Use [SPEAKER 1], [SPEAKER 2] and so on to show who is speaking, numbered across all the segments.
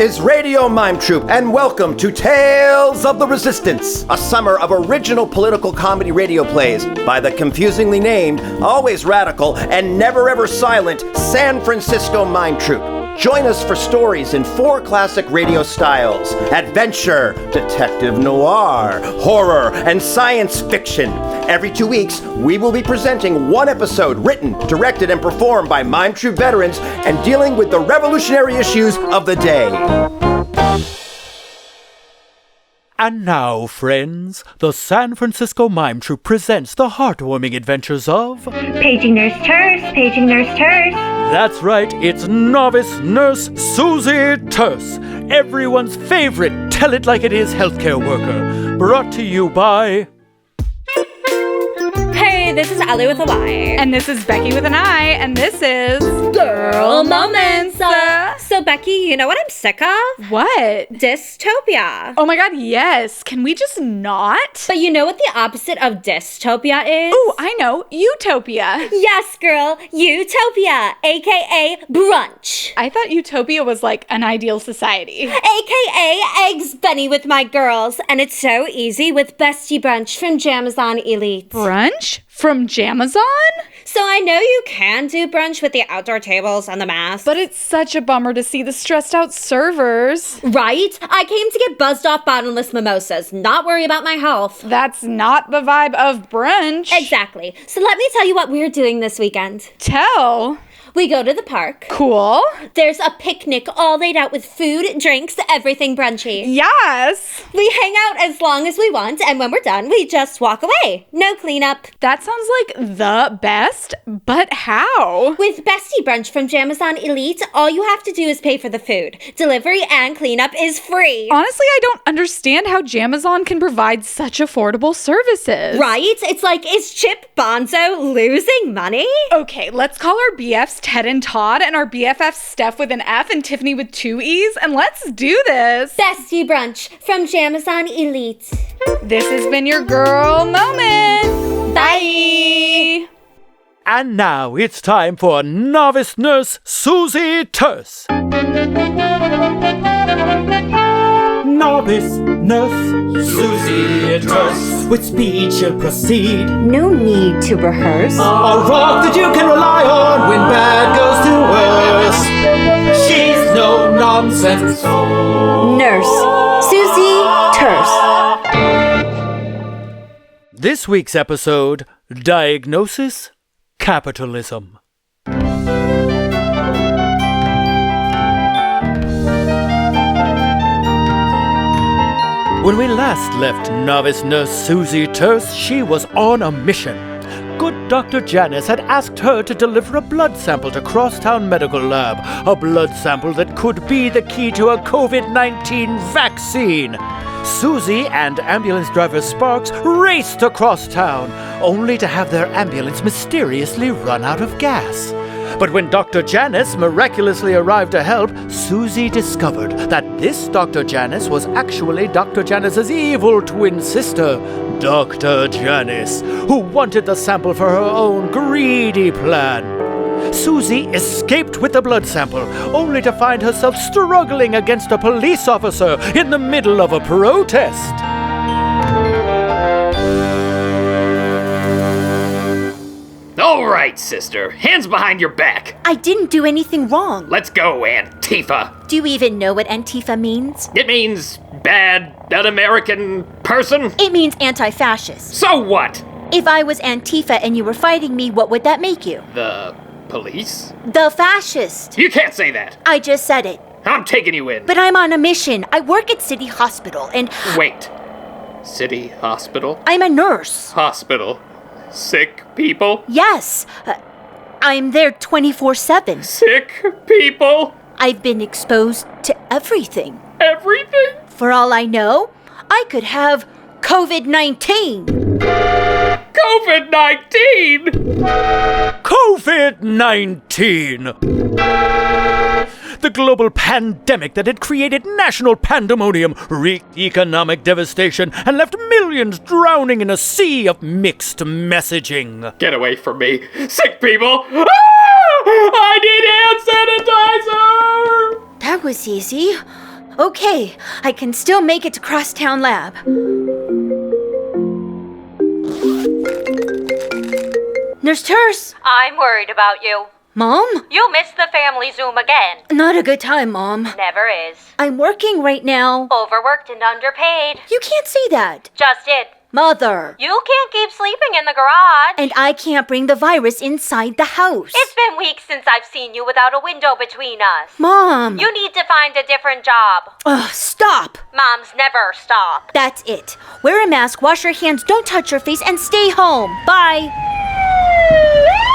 [SPEAKER 1] is Radio Mime Troupe, and welcome to Tales of the Resistance, a summer of original political comedy radio plays by the confusingly named, always radical, and never ever silent San Francisco Mime Troupe. Join us for stories in 4 classic radio styles: adventure, detective noir, horror, and science fiction. Every 2 weeks, we will be presenting one episode written, directed, and performed by Mime Troupe veterans and dealing with the revolutionary issues of the day.
[SPEAKER 2] And now, friends, the San Francisco Mime Troupe presents the heartwarming adventures of...
[SPEAKER 3] Paging Nurse Terse, Paging Nurse Terse.
[SPEAKER 2] That's right, it's Novice Nurse Susie Terse, everyone's favorite tell-it-like-it-is healthcare worker. Brought to you by...
[SPEAKER 4] Hey, this is Ellie with a Y.
[SPEAKER 5] And this is Becky with an I, and this is...
[SPEAKER 4] Girl Moments! So, Becky, you know what I'm sick of?
[SPEAKER 5] What?
[SPEAKER 4] Dystopia.
[SPEAKER 5] Oh my god, yes. Can we just not?
[SPEAKER 4] But you know what the opposite of dystopia is?
[SPEAKER 5] Ooh, I know. Utopia.
[SPEAKER 4] Yes, girl. Utopia, aka brunch.
[SPEAKER 5] I thought utopia was like an ideal society.
[SPEAKER 4] AKA Eggs Benny with my girls. And it's so easy with Bestie Brunch from Jamazon Elite.
[SPEAKER 5] Brunch? From Jamazon?
[SPEAKER 4] So I know you can do brunch with the outdoor tables and the masks.
[SPEAKER 5] But it's such a bummer to see the stressed out servers.
[SPEAKER 4] Right? I came to get buzzed off bottomless mimosas, not worry about my health.
[SPEAKER 5] That's not the vibe of brunch.
[SPEAKER 4] Exactly. So let me tell you what we're doing this weekend.
[SPEAKER 5] Tell.
[SPEAKER 4] We go to the park.
[SPEAKER 5] Cool.
[SPEAKER 4] There's a picnic all laid out with food, drinks, everything brunchy.
[SPEAKER 5] Yes.
[SPEAKER 4] We hang out as long as we want, and when we're done, we just walk away. No cleanup.
[SPEAKER 5] That sounds like the best, but how?
[SPEAKER 4] With Bestie Brunch from Jamazon Elite, all you have to do is pay for the food. Delivery and cleanup is free.
[SPEAKER 5] Honestly, I don't understand how Jamazon can provide such affordable services.
[SPEAKER 4] Right? It's like, is Chip Bonzo losing money?
[SPEAKER 5] Okay, let's call our BFs Ted and Todd and our BFFs Steph with an F and Tiffany with 2 E's, and let's do this.
[SPEAKER 4] Bestie Brunch from Jamazon Elite.
[SPEAKER 5] This has been your girl moment.
[SPEAKER 4] Bye.
[SPEAKER 2] And now it's time for Novice Nurse Susie Terse. Novice Nurse Susie Terse, with speed she'll proceed.
[SPEAKER 3] No need to rehearse.
[SPEAKER 2] A rock that you can rely on when bad goes to worse. She's no nonsense.
[SPEAKER 3] Nurse Susie Terse.
[SPEAKER 2] This week's episode, Diagnosis, Capitalism. When we last left Novice Nurse Susie Terse, she was on a mission. Good Dr. Janice had asked her to deliver a blood sample to Crosstown Medical Lab, a blood sample that could be the key to a COVID-19 vaccine. Susie and ambulance driver Sparks raced across town, only to have their ambulance mysteriously run out of gas. But when Dr. Janice miraculously arrived to help, Susie discovered that this Dr. Janice was actually Dr. Janice's evil twin sister, Dr. Janice, who wanted the sample for her own greedy plan. Susie escaped with the blood sample, only to find herself struggling against a police officer in the middle of a protest.
[SPEAKER 6] All right, sister. Hands behind your back.
[SPEAKER 3] I didn't do anything wrong.
[SPEAKER 6] Let's go, Antifa.
[SPEAKER 3] Do you even know what Antifa means?
[SPEAKER 6] It means bad, un-American person.
[SPEAKER 3] It means anti-fascist.
[SPEAKER 6] So what?
[SPEAKER 3] If I was Antifa and you were fighting me, what would that make you?
[SPEAKER 6] The police?
[SPEAKER 3] The fascist.
[SPEAKER 6] You can't say that.
[SPEAKER 3] I just said it.
[SPEAKER 6] I'm taking you in.
[SPEAKER 3] But I'm on a mission. I work at City Hospital and...
[SPEAKER 6] Wait. City Hospital?
[SPEAKER 3] I'm a nurse.
[SPEAKER 6] Hospital. Sick people?
[SPEAKER 3] Yes. I'm there 24/7.
[SPEAKER 6] Sick people?
[SPEAKER 3] I've been exposed to everything.
[SPEAKER 6] Everything?
[SPEAKER 3] For all I know, I could have COVID-19.
[SPEAKER 6] COVID-19?
[SPEAKER 2] COVID-19! The global pandemic that had created national pandemonium, wreaked economic devastation, and left millions drowning in a sea of mixed messaging.
[SPEAKER 6] Get away from me. Sick people! Ah! I need hand sanitizer!
[SPEAKER 3] That was easy. Okay, I can still make it to Crosstown Lab. Nurse Terse!
[SPEAKER 7] I'm worried about you.
[SPEAKER 3] Mom?
[SPEAKER 7] You missed the family Zoom again.
[SPEAKER 3] Not a good time, Mom.
[SPEAKER 7] Never is.
[SPEAKER 3] I'm working right now.
[SPEAKER 7] Overworked and underpaid.
[SPEAKER 3] You can't say that.
[SPEAKER 7] Just it.
[SPEAKER 3] Mother.
[SPEAKER 7] You can't keep sleeping in the garage.
[SPEAKER 3] And I can't bring the virus inside the house.
[SPEAKER 7] It's been weeks since I've seen you without a window between us.
[SPEAKER 3] Mom.
[SPEAKER 7] You need to find a different job.
[SPEAKER 3] Ugh, stop.
[SPEAKER 7] Moms never stop.
[SPEAKER 3] That's it. Wear a mask, wash your hands, don't touch your face, and stay home. Bye.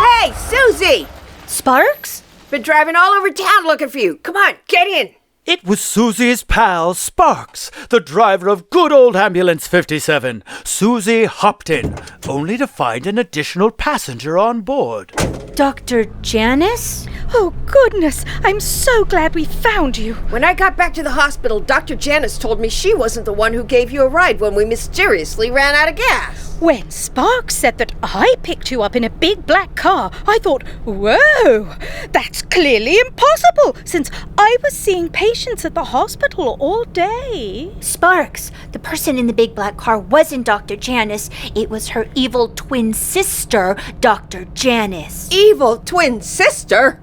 [SPEAKER 8] Hey, Susie!
[SPEAKER 3] Sparks?
[SPEAKER 8] Been driving all over town looking for you. Come on, get in.
[SPEAKER 2] It was Susie's pal, Sparks, the driver of good old Ambulance 57. Susie hopped in, only to find an additional passenger on board.
[SPEAKER 3] Dr. Janice?
[SPEAKER 5] Oh, goodness. I'm so glad we found you.
[SPEAKER 8] When I got back to the hospital, Dr. Janice told me she wasn't the one who gave you a ride when we mysteriously ran out of gas.
[SPEAKER 5] When Sparks said that I picked you up in a big black car, I thought, whoa, that's clearly impossible, since I was seeing patients at the hospital all day.
[SPEAKER 3] Sparks, the person in the big black car wasn't Dr. Janice. It was her evil twin sister, Dr. Janice.
[SPEAKER 8] Evil twin sister?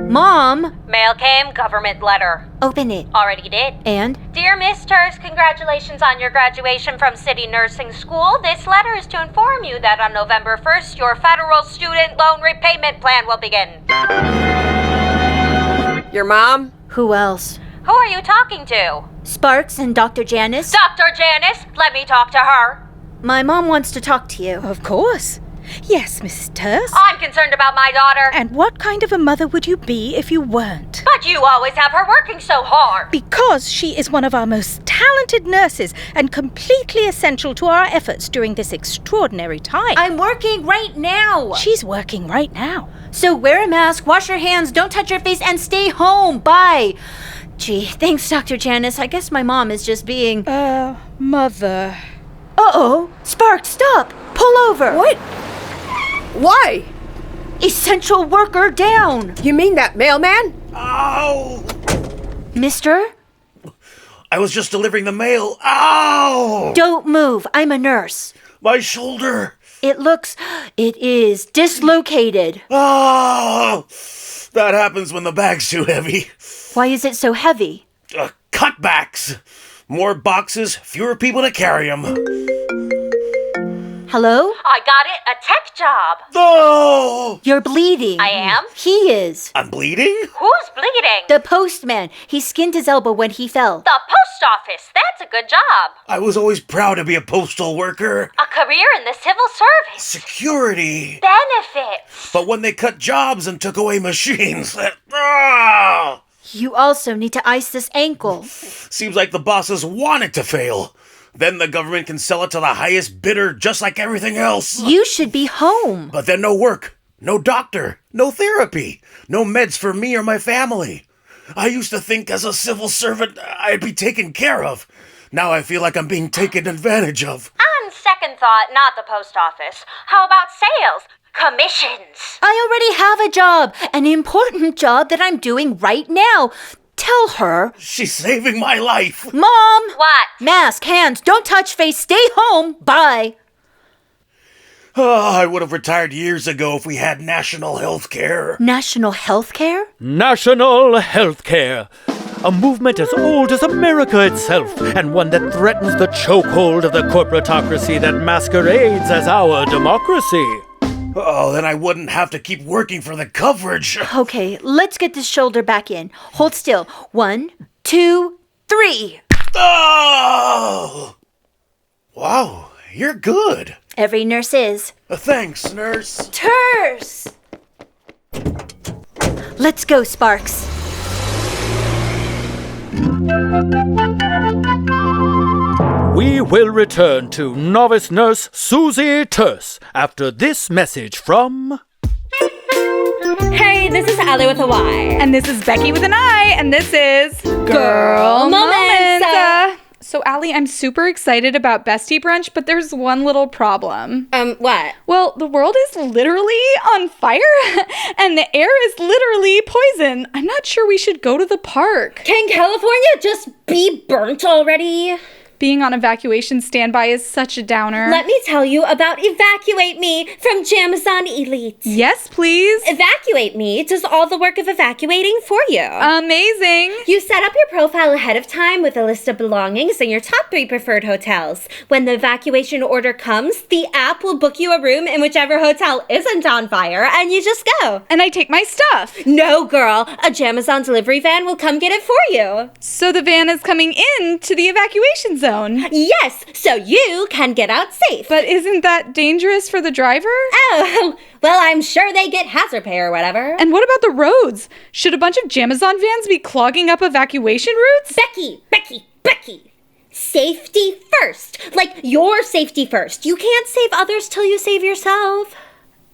[SPEAKER 3] Mom!
[SPEAKER 7] Mail came, government letter.
[SPEAKER 3] Open it.
[SPEAKER 7] Already did.
[SPEAKER 3] And?
[SPEAKER 7] Dear Miss Terse, congratulations on your graduation from City Nursing School. This letter is to inform you that on November 1st, your federal student loan repayment plan will begin.
[SPEAKER 8] Your mom?
[SPEAKER 3] Who else?
[SPEAKER 7] Who are you talking to?
[SPEAKER 3] Sparks and Dr. Janice?
[SPEAKER 7] Dr. Janice, let me talk to her.
[SPEAKER 3] My mom wants to talk to you.
[SPEAKER 5] Of course. Yes, Mrs. Terse.
[SPEAKER 7] I'm concerned about my daughter.
[SPEAKER 5] And what kind of a mother would you be if you weren't?
[SPEAKER 7] But you always have her working so hard.
[SPEAKER 5] Because she is one of our most talented nurses and completely essential to our efforts during this extraordinary time.
[SPEAKER 3] I'm working right now.
[SPEAKER 5] She's working right now.
[SPEAKER 3] So wear a mask, wash your hands, don't touch your face, and stay home. Bye. Gee, thanks, Dr. Janice. I guess my mom is just being...
[SPEAKER 5] Mother.
[SPEAKER 3] Uh-oh. Sparks, stop. Pull over.
[SPEAKER 8] What? Why?
[SPEAKER 3] Essential worker down.
[SPEAKER 8] You mean that mailman?
[SPEAKER 9] Ow!
[SPEAKER 3] Mister?
[SPEAKER 9] I was just delivering the mail. Ow!
[SPEAKER 3] Don't move. I'm a nurse.
[SPEAKER 9] My shoulder.
[SPEAKER 3] It is dislocated.
[SPEAKER 9] Oh! That happens when the bag's too heavy.
[SPEAKER 3] Why is it so heavy?
[SPEAKER 9] Cutbacks. More boxes, fewer people to carry them.
[SPEAKER 3] Hello?
[SPEAKER 7] I got it, a tech job.
[SPEAKER 9] Oh!
[SPEAKER 3] You're bleeding.
[SPEAKER 7] I am?
[SPEAKER 3] He is.
[SPEAKER 9] I'm bleeding?
[SPEAKER 7] Who's bleeding?
[SPEAKER 3] The postman. He skinned his elbow when he fell.
[SPEAKER 7] The post office. That's a good job.
[SPEAKER 9] I was always proud to be a postal worker.
[SPEAKER 7] A career in the civil service.
[SPEAKER 9] Security.
[SPEAKER 7] Benefits.
[SPEAKER 9] But when they cut jobs and took away machines, ah!
[SPEAKER 3] You also need to ice this ankle.
[SPEAKER 9] Seems like the bosses want it to fail. Then the government can sell it to the highest bidder just like everything else.
[SPEAKER 3] You should be home.
[SPEAKER 9] But then no work, no doctor, no therapy, no meds for me or my family. I used to think as a civil servant I'd be taken care of. Now I feel like I'm being taken advantage of.
[SPEAKER 7] On second thought, not the post office. How about sales? Commissions.
[SPEAKER 3] I already have a job, an important job that I'm doing right now. Tell her.
[SPEAKER 9] She's saving my life.
[SPEAKER 3] Mom!
[SPEAKER 7] What?
[SPEAKER 3] Mask, hands, don't touch face, stay home. Bye.
[SPEAKER 9] Oh, I would have retired years ago if we had national health care.
[SPEAKER 3] National health care?
[SPEAKER 2] National health care. A movement as old as America itself, and one that threatens the chokehold of the corporatocracy that masquerades as our democracy.
[SPEAKER 9] Oh, then I wouldn't have to keep working for the coverage.
[SPEAKER 3] Okay, let's get this shoulder back in. Hold still. 1, 2, 3.
[SPEAKER 9] Oh! Wow, you're good.
[SPEAKER 3] Every nurse is.
[SPEAKER 9] Thanks, nurse.
[SPEAKER 3] Terse! Let's go, Sparks.
[SPEAKER 2] We will return to Novice Nurse Susie Terse after this message from...
[SPEAKER 4] Hey, this is Allie with a Y.
[SPEAKER 5] And this is Becky with an I, and this is
[SPEAKER 4] Girl Moments.
[SPEAKER 10] So, Allie, I'm super excited about Bestie Brunch, but there's one little problem.
[SPEAKER 4] What?
[SPEAKER 10] Well, the world is literally on fire, and the air is literally poison. I'm not sure we should go to the park.
[SPEAKER 4] Can California just be burnt already?
[SPEAKER 10] Being on evacuation standby is such a downer.
[SPEAKER 4] Let me tell you about Evacuate Me from Jamazon Elite.
[SPEAKER 10] Yes, please.
[SPEAKER 4] Evacuate Me does all the work of evacuating for you.
[SPEAKER 10] Amazing.
[SPEAKER 4] You set up your profile ahead of time with a list of belongings and your top 3 preferred hotels. When the evacuation order comes, the app will book you a room in whichever hotel isn't on fire, and you just go.
[SPEAKER 10] And I take my stuff.
[SPEAKER 4] No, girl. A Jamazon delivery van will come get it for you.
[SPEAKER 10] So the van is coming in to the evacuation zone.
[SPEAKER 4] Yes, so you can get out safe.
[SPEAKER 10] But isn't that dangerous for the driver?
[SPEAKER 4] Oh, well, I'm sure they get hazard pay or whatever.
[SPEAKER 10] And what about the roads? Should a bunch of Jamazon vans be clogging up evacuation routes?
[SPEAKER 4] Becky. Safety first. Like, your safety first. You can't save others till you save yourself.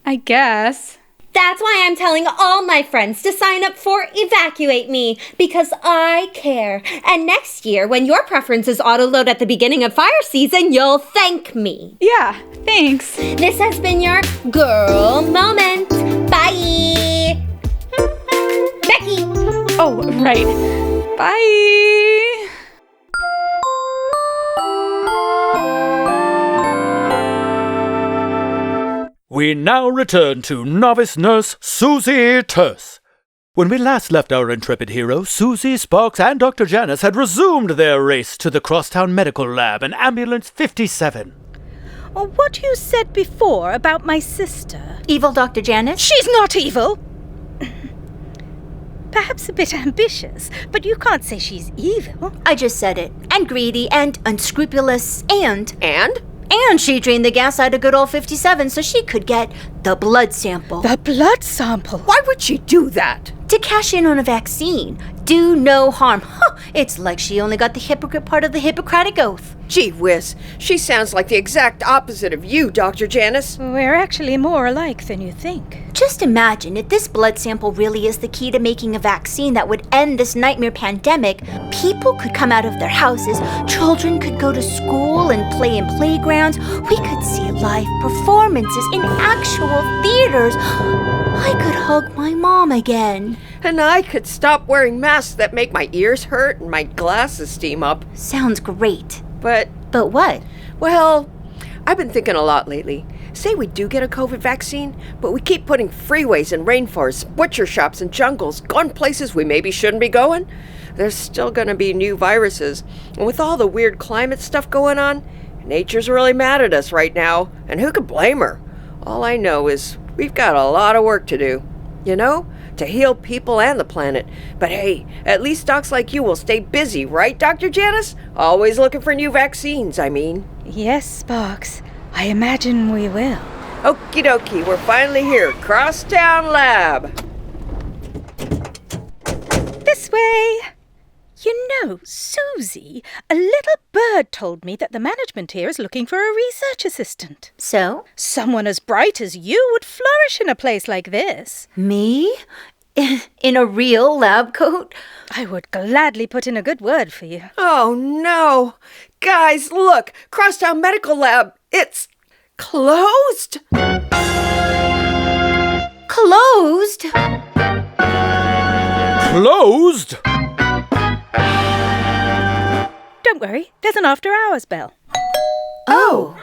[SPEAKER 10] I guess.
[SPEAKER 4] That's why I'm telling all my friends to sign up for Evacuate Me, because I care. And next year, when your preferences auto-load at the beginning of fire season, you'll thank me.
[SPEAKER 10] Yeah, thanks.
[SPEAKER 4] This has been your girl moment. Bye! Becky!
[SPEAKER 10] Oh, right. Bye!
[SPEAKER 2] We now return to Novice Nurse Susie Terse. When we last left our intrepid hero, Susie, Sparks, and Dr. Janice had resumed their race to the Crosstown Medical Lab in Ambulance 57.
[SPEAKER 5] What you said before about my sister.
[SPEAKER 3] Evil Dr. Janice?
[SPEAKER 5] She's not evil! Perhaps a bit ambitious, but you can't say she's evil.
[SPEAKER 3] I just said it. And greedy, and unscrupulous, and...
[SPEAKER 8] And?
[SPEAKER 3] And she drained the gas out of good old 57 so she could get the blood sample.
[SPEAKER 5] The blood sample?
[SPEAKER 8] Why would she do that?
[SPEAKER 3] To cash in on a vaccine. Do no harm. Huh, it's like she only got the hypocrite part of the Hippocratic Oath.
[SPEAKER 8] Gee whiz, she sounds like the exact opposite of you, Dr. Janice.
[SPEAKER 5] We're actually more alike than you think.
[SPEAKER 3] Just imagine if this blood sample really is the key to making a vaccine that would end this nightmare pandemic. People could come out of their houses, children could go to school and play in playgrounds, we could see live performances in actual theaters. I could hug my mom again.
[SPEAKER 8] And I could stop wearing masks that make my ears hurt and my glasses steam up.
[SPEAKER 3] Sounds great.
[SPEAKER 8] But
[SPEAKER 3] what?
[SPEAKER 8] Well, I've been thinking a lot lately. Say we do get a COVID vaccine, but we keep putting freeways and rainforests, butcher shops and jungles, gone places we maybe shouldn't be going. There's still gonna be new viruses. And with all the weird climate stuff going on, nature's really mad at us right now. And who could blame her? All I know is we've got a lot of work to do. You know? To heal people and the planet. But hey, at least docs like you will stay busy, right, Dr. Janice? Always looking for new vaccines, I mean.
[SPEAKER 5] Yes, Sparks. I imagine we will.
[SPEAKER 8] Okie dokie, we're finally here. Crosstown Lab.
[SPEAKER 5] This way. You know, Susie, a little bird told me that the management here is looking for a research assistant.
[SPEAKER 3] So?
[SPEAKER 5] Someone as bright as you would flourish in a place like this.
[SPEAKER 3] Me? In a real lab coat?
[SPEAKER 5] I would gladly put in a good word for you.
[SPEAKER 8] Oh, no. Guys, look. Crosstown Medical Lab. It's closed.
[SPEAKER 3] Closed?
[SPEAKER 2] Closed?
[SPEAKER 5] Don't worry, there's an after-hours bell.
[SPEAKER 3] Oh.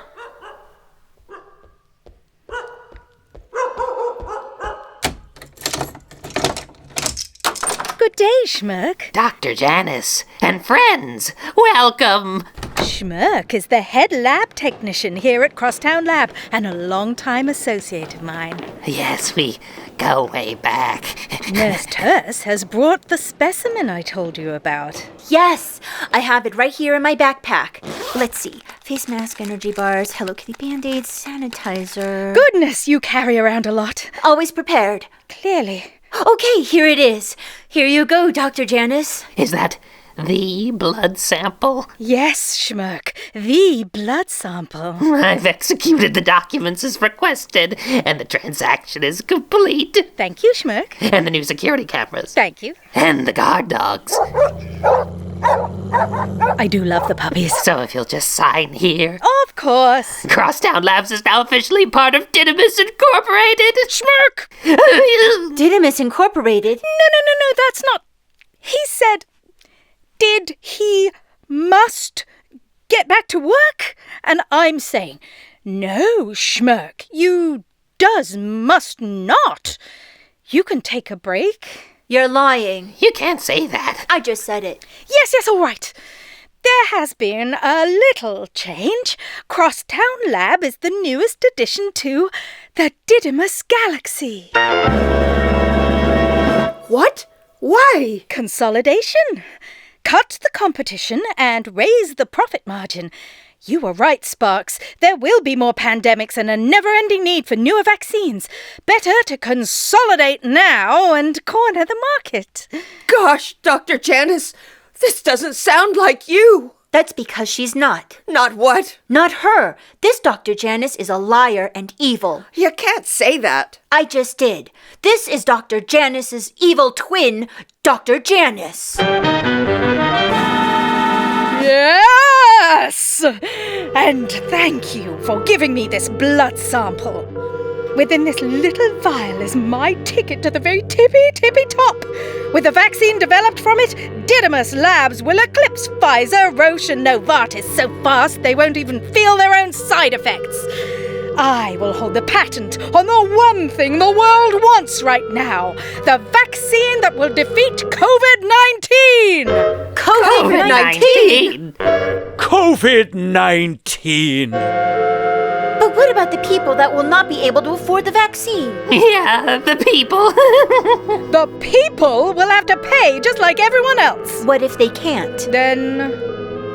[SPEAKER 5] Good day, Schmirk.
[SPEAKER 11] Dr. Janice and friends, welcome.
[SPEAKER 5] Schmirk is the head lab technician here at Crosstown Lab and a long-time associate of mine.
[SPEAKER 11] Yes, we go way back.
[SPEAKER 5] Nurse Terse has brought the specimen I told you about.
[SPEAKER 3] Yes, I have it right here in my backpack. Let's see. Face mask, energy bars, Hello Kitty Band-Aids, sanitizer.
[SPEAKER 5] Goodness, you carry around a lot.
[SPEAKER 3] Always prepared.
[SPEAKER 5] Clearly.
[SPEAKER 3] Okay, here it is. Here you go, Dr. Janice.
[SPEAKER 11] Is that the blood sample?
[SPEAKER 5] Yes, Schmirk, the blood sample.
[SPEAKER 11] I've executed the documents as requested, and the transaction is complete.
[SPEAKER 5] Thank you, Schmirk.
[SPEAKER 11] And the new security cameras.
[SPEAKER 5] Thank you.
[SPEAKER 11] And the guard dogs.
[SPEAKER 5] I do love the puppies.
[SPEAKER 11] So if you'll just sign here.
[SPEAKER 5] Of course.
[SPEAKER 11] Crosstown Labs is now officially part of Dynamis Incorporated.
[SPEAKER 5] Schmirk!
[SPEAKER 3] Dynamis Incorporated?
[SPEAKER 5] No, that's not... He said, did he must get back to work? And I'm saying, no, Schmirk, you must not. You can take a break.
[SPEAKER 3] You're lying.
[SPEAKER 11] You can't say that.
[SPEAKER 3] I just said it.
[SPEAKER 5] Yes, all right. There has been a little change. Crosstown Lab is the newest addition to the Didymus Galaxy.
[SPEAKER 8] What? Why?
[SPEAKER 5] Consolidation. Cut the competition and raise the profit margin. You were right, Sparks. There will be more pandemics and a never-ending need for newer vaccines. Better to consolidate now and corner the market.
[SPEAKER 8] Gosh, Dr. Janice, this doesn't sound like you.
[SPEAKER 3] That's because she's not.
[SPEAKER 8] Not what?
[SPEAKER 3] Not her. This Dr. Janice is a liar and evil.
[SPEAKER 8] You can't say that.
[SPEAKER 3] I just did. This is Dr. Janice's evil twin, Dr. Janice.
[SPEAKER 5] Yes! And thank you for giving me this blood sample. Within this little vial is my ticket to the very tippy top. With a vaccine developed from it, Didymus Labs will eclipse Pfizer, Roche and Novartis so fast they won't even feel their own side effects. I will hold the patent on the one thing the world wants right now, the vaccine that will defeat COVID-19!
[SPEAKER 3] COVID-19?
[SPEAKER 2] COVID-19!
[SPEAKER 3] But what about the people that will not be able to afford the vaccine?
[SPEAKER 11] Yeah, the people.
[SPEAKER 5] The people will have to pay just like everyone else.
[SPEAKER 3] What if they can't?
[SPEAKER 5] Then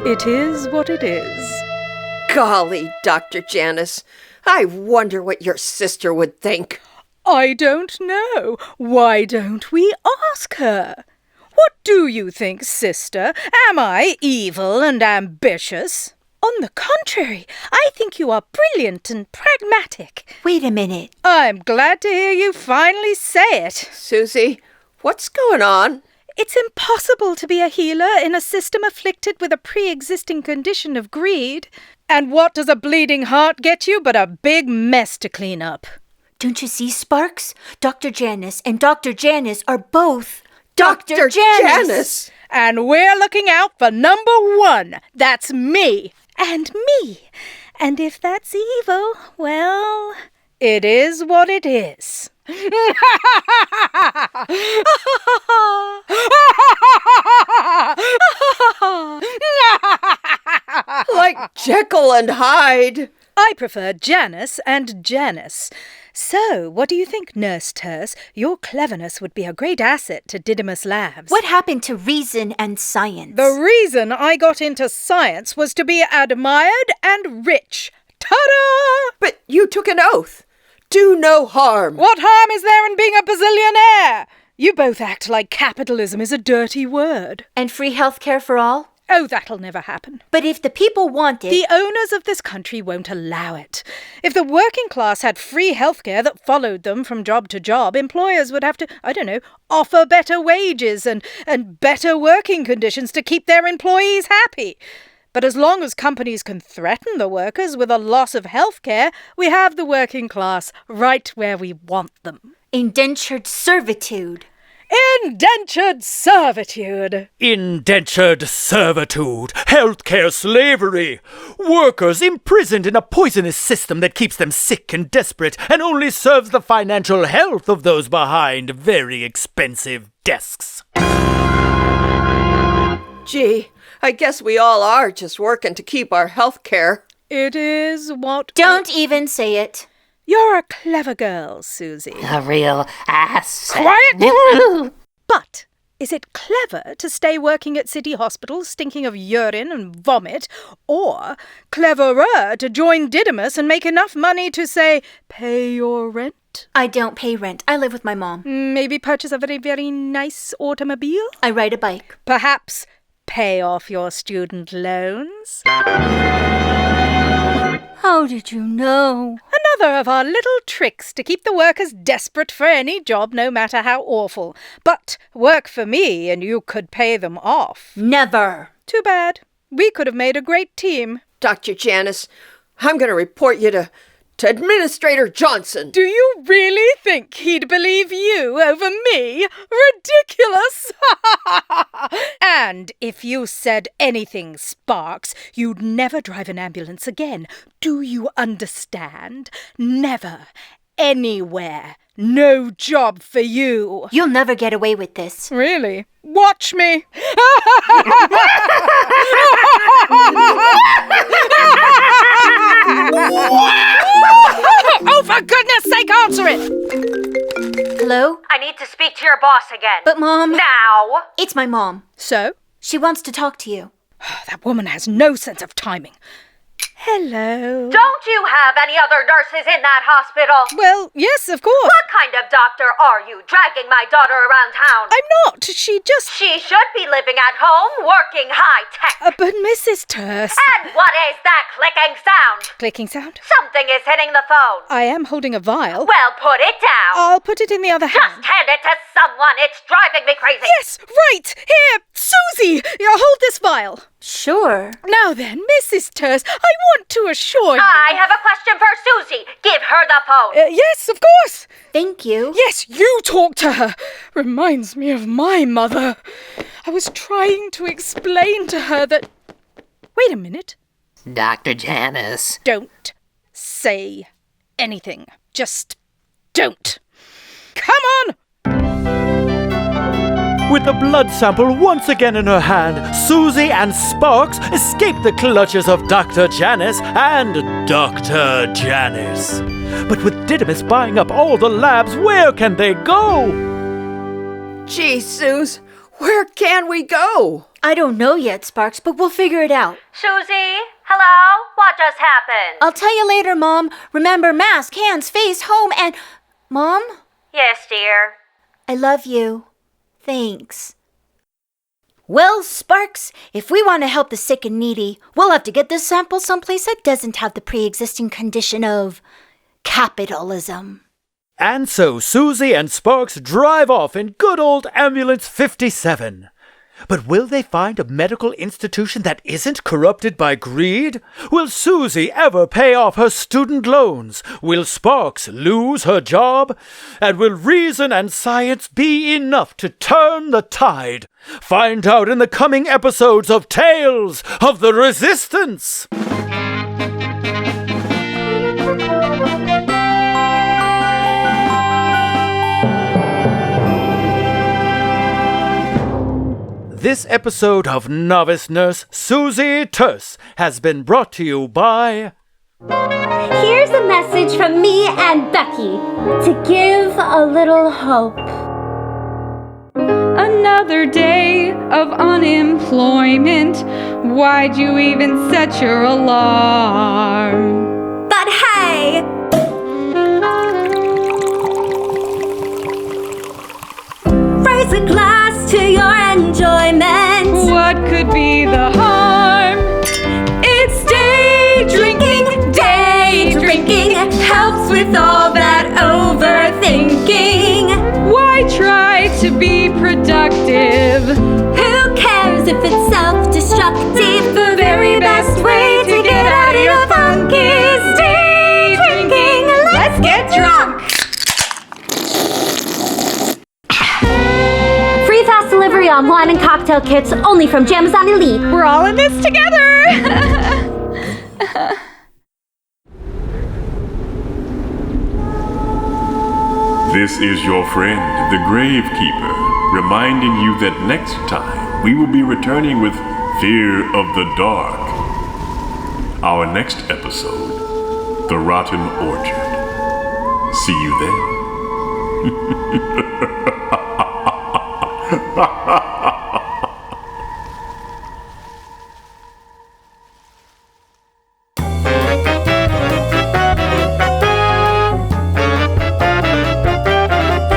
[SPEAKER 5] it is what it is.
[SPEAKER 8] Golly, Dr. Janice, I wonder what your sister would think.
[SPEAKER 5] I don't know. Why don't we ask her? What do you think, sister? Am I evil and ambitious? On the contrary, I think you are brilliant and pragmatic.
[SPEAKER 3] Wait a minute.
[SPEAKER 5] I'm glad to hear you finally say it.
[SPEAKER 8] Susie, what's going on?
[SPEAKER 5] It's impossible to be a healer in a system afflicted with a pre-existing condition of greed. And what does a bleeding heart get you but a big mess to clean up?
[SPEAKER 3] Don't you see, Sparks? Dr. Janice and Dr. Janice are both
[SPEAKER 8] Dr. Janice!
[SPEAKER 5] And we're looking out for number one. That's me. And me. And if that's evil, well, it is what it is.
[SPEAKER 8] Like Jekyll and Hyde.
[SPEAKER 5] I prefer Janice and Janice. So, what do you think, Nurse Terse? Your cleverness would be a great asset to Didymus Labs.
[SPEAKER 3] What happened to reason and science?
[SPEAKER 5] The reason I got into science was to be admired and rich. Ta-da!
[SPEAKER 8] But you took an oath. Do no harm.
[SPEAKER 5] What harm is there in being a bazillionaire? You both act like capitalism is a dirty word.
[SPEAKER 3] And free health care for all?
[SPEAKER 5] Oh, that'll never happen.
[SPEAKER 3] But if the people want it...
[SPEAKER 5] The owners of this country won't allow it. If the working class had free healthcare that followed them from job to job, employers would have to, offer better wages and better working conditions to keep their employees happy. But as long as companies can threaten the workers with a loss of healthcare, we have the working class right where we want them.
[SPEAKER 3] Indentured servitude.
[SPEAKER 5] Indentured servitude!
[SPEAKER 2] Indentured servitude, healthcare slavery, workers imprisoned in a poisonous system that keeps them sick and desperate and only serves the financial health of those behind very expensive desks.
[SPEAKER 8] Gee, I guess we all are just working to keep our health care.
[SPEAKER 5] It is what...
[SPEAKER 3] Don't even say it.
[SPEAKER 5] You're a clever girl, Susie.
[SPEAKER 11] A real ass.
[SPEAKER 5] Quiet! But is it clever to stay working at city hospitals stinking of urine and vomit, or cleverer to join Didymus and make enough money to, say, pay your rent?
[SPEAKER 3] I don't pay rent. I live with my mom.
[SPEAKER 5] Maybe purchase a very, very nice automobile?
[SPEAKER 3] I ride a bike.
[SPEAKER 5] Perhaps pay off your student loans?
[SPEAKER 3] How did you know?
[SPEAKER 5] another of our little tricks to keep the workers desperate for any job, no matter how awful. But work for me and you could pay them off.
[SPEAKER 3] Never.
[SPEAKER 5] Too bad. We could have made a great team.
[SPEAKER 8] Dr. Janice, I'm going to report you to Administrator Johnson.
[SPEAKER 5] Do you really think he'd believe you over me? Ridiculous! And if you said anything, Sparks, you'd never drive an ambulance again. Do you understand? Never. Anywhere. No job for you.
[SPEAKER 3] You'll never get away with this.
[SPEAKER 5] Really? Watch me. Oh, for goodness sake, answer it!
[SPEAKER 3] Hello?
[SPEAKER 7] I need to speak to your boss again.
[SPEAKER 3] But, Mom...
[SPEAKER 7] Now!
[SPEAKER 3] It's my mom.
[SPEAKER 5] So?
[SPEAKER 3] She wants to talk to you.
[SPEAKER 5] That woman has no sense of timing. Hello.
[SPEAKER 7] Don't you have any other nurses in that hospital?
[SPEAKER 5] Well, yes, of course.
[SPEAKER 7] What kind of doctor are you, dragging my daughter around town?
[SPEAKER 5] I'm not. She
[SPEAKER 7] should be living at home, working high-tech.
[SPEAKER 5] But Mrs. Terse...
[SPEAKER 7] And what is that clicking sound?
[SPEAKER 5] Clicking sound?
[SPEAKER 7] Something is hitting the phone.
[SPEAKER 5] I am holding a vial.
[SPEAKER 7] Well, put it down.
[SPEAKER 5] I'll put it in the other hand.
[SPEAKER 7] Just hand it to someone. It's driving me crazy.
[SPEAKER 5] Yes, right. Here, Susie, hold this vial.
[SPEAKER 3] Sure.
[SPEAKER 5] Now then, Mrs. Terse, I want to assure you...
[SPEAKER 7] I have a question for Susie. Give her the phone.
[SPEAKER 5] Yes, of course.
[SPEAKER 3] Thank you.
[SPEAKER 5] Yes, you talk to her. Reminds me of my mother. I was trying to explain to her that... Wait a minute.
[SPEAKER 11] Dr. Janice.
[SPEAKER 5] Don't say anything. Just don't. Come on!
[SPEAKER 2] With the blood sample once again in her hand, Susie and Sparks escape the clutches of Dr. Janice and Dr. Janice. But with Didymus buying up all the labs, where can they go?
[SPEAKER 8] Gee, Suze, where can we go?
[SPEAKER 3] I don't know yet, Sparks, but we'll figure it out.
[SPEAKER 7] Susie? Hello? What just happened?
[SPEAKER 3] I'll tell you later, Mom. Remember, mask, hands, face, home, and... Mom?
[SPEAKER 7] Yes, dear.
[SPEAKER 3] I love you. Thanks. Well, Sparks, if we want to help the sick and needy, we'll have to get this sample someplace that doesn't have the pre-existing condition of capitalism.
[SPEAKER 2] And so Susie and Sparks drive off in good old Ambulance 57. But will they find a medical institution that isn't corrupted by greed? Will Susie ever pay off her student loans? Will Sparks lose her job? And will reason and science be enough to turn the tide? Find out in the coming episodes of Tales of the Resistance! This episode of Novice Nurse Susie Terse has been brought to you by...
[SPEAKER 4] Here's a message from me and Becky to give a little hope.
[SPEAKER 10] Another day of unemployment. Why'd you even set your alarm?
[SPEAKER 4] But hey! Raise a glass to your enjoyment.
[SPEAKER 10] What could be the harm? It's day drinking.
[SPEAKER 4] Day drinking helps with all that overthinking.
[SPEAKER 10] Why try to be productive?
[SPEAKER 4] Who cares if it's self-destructive? The very best way to get out of your funk is day drinking. Let's get drunk. Free fast delivery on wine and cocktail kits only from Jamazon Elite.
[SPEAKER 10] We're all in this together.
[SPEAKER 12] This is your friend, the Gravekeeper, reminding you that next time we will be returning with Fear of the Dark. Our next episode, The Rotten Orchard. See you then.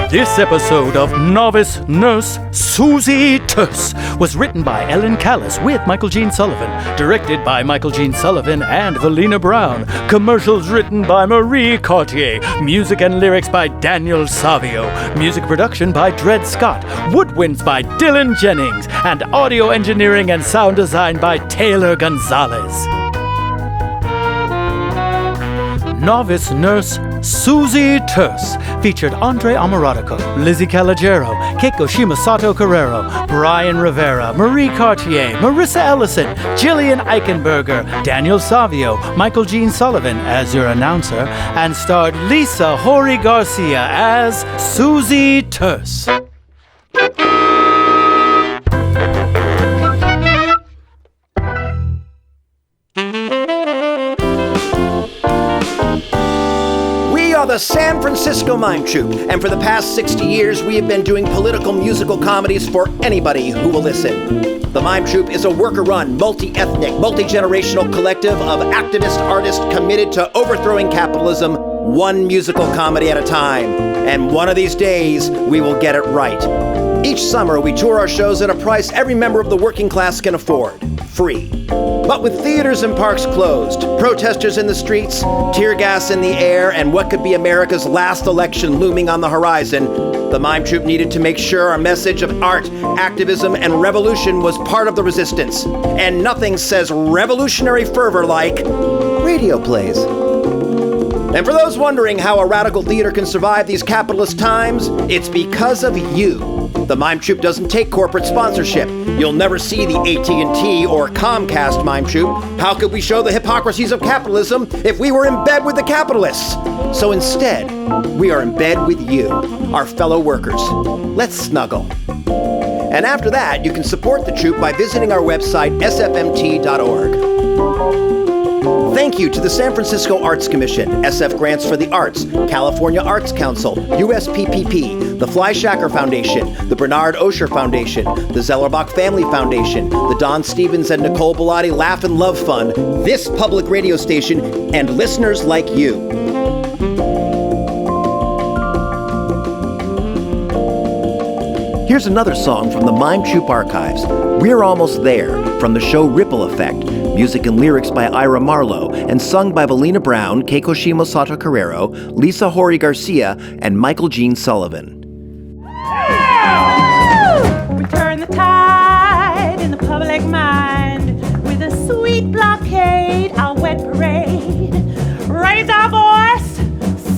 [SPEAKER 2] This This episode of Novice Nurse, Susie Terse was written by Ellen Callas with Michael Gene Sullivan, directed by Michael Gene Sullivan and Velina Brown, commercials written by Marie Cartier, music and lyrics by Daniel Savio, music production by Dred Scott, Woodwinds by Dylan Jennings, and audio engineering and sound design by Taylor Gonzalez. Novice Nurse Susie Terse featured Andre Amarotico, Lizzie Calogero, Keiko Shimosato Carreiro, Brian Rivera, Marie Cartier, Marissa Ellison, Gillian Eichenberger, Daniel Savio, Michael Gene Sullivan as your announcer, and starred Lisa Hori-Garcia as Susie Terse.
[SPEAKER 1] The San Francisco Mime Troupe, and for the past 60 years we have been doing political musical comedies for anybody who will listen. The Mime Troupe is a worker-run, multi-ethnic, multi-generational collective of activist artists committed to overthrowing capitalism one musical comedy at a time. And one of these days, we will get it right. Each summer, we tour our shows at a price every member of the working class can afford, free. But with theaters and parks closed, protesters in the streets, tear gas in the air, and what could be America's last election looming on the horizon, the Mime Troupe needed to make sure our message of art, activism, and revolution was part of the resistance. And nothing says revolutionary fervor like radio plays. And for those wondering how a radical theater can survive these capitalist times, it's because of you. The Mime Troupe doesn't take corporate sponsorship. You'll never see the AT&T or Comcast Mime Troupe. How could we show the hypocrisies of capitalism if we were in bed with the capitalists? So instead, we are in bed with you, our fellow workers. Let's snuggle. And after that, you can support the troupe by visiting our website, sfmt.org. Thank you to the San Francisco Arts Commission, SF Grants for the Arts, California Arts Council, USPPP, the Fly Shacker Foundation, the Bernard Osher Foundation, the Zellerbach Family Foundation, the Don Stevens and Nicole Bellotti Laugh and Love Fund, this public radio station, and listeners like you. Here's another song from the Mime Troupe archives, We're Almost There, from the show Ripple Effect, music and lyrics by Ira Marlowe, and sung by Velina Brown, Keiko Shimosato Carreiro, Lisa Hori-Garcia, and Michael Gene Sullivan.
[SPEAKER 13] We turn the tide in the public mind with a sweet blockade, our wet parade. Raise our voice,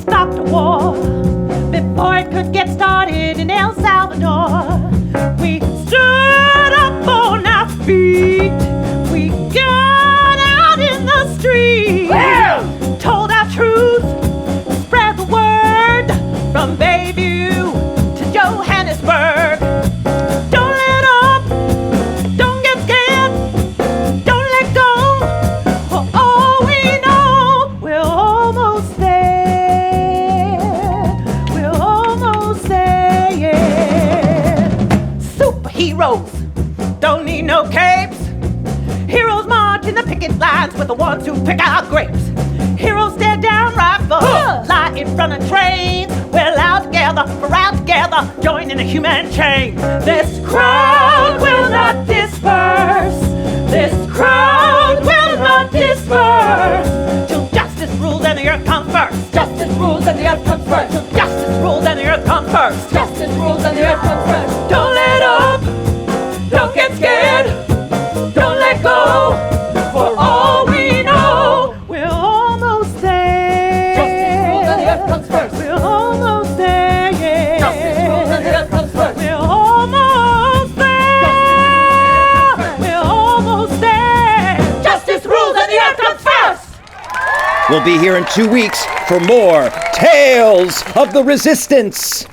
[SPEAKER 13] stop the war before it could get started in El Salvador. We stood up on our feet. We got out in the street. Told our truth, spread the word from Bayview to Johannesburg. Don't let up, don't get scared, don't let go. For all we know, we're almost there. We're almost there, yeah. Superheroes don't need no capes. Heroes march in the picket lines with the ones who pick out grapes. Heroes stare down rifles, lie in front of trains. We're loud together, we're out together, join in a human chain. This crowd will not disperse. This crowd will not disperse. Till justice rules and the earth comes first. Justice rules and the earth comes first. Till justice rules and the earth comes first. Justice rules and the earth comes first. Don't let up, don't get scared. Don't let go, for all we know, we're almost there. Justice rules and the earth comes first. We're almost there, yeah. Justice rules and the earth comes first. We're almost there. We're almost there. Justice rules and the earth comes first.
[SPEAKER 1] We'll be here in 2 weeks for more Tales of the Resistance.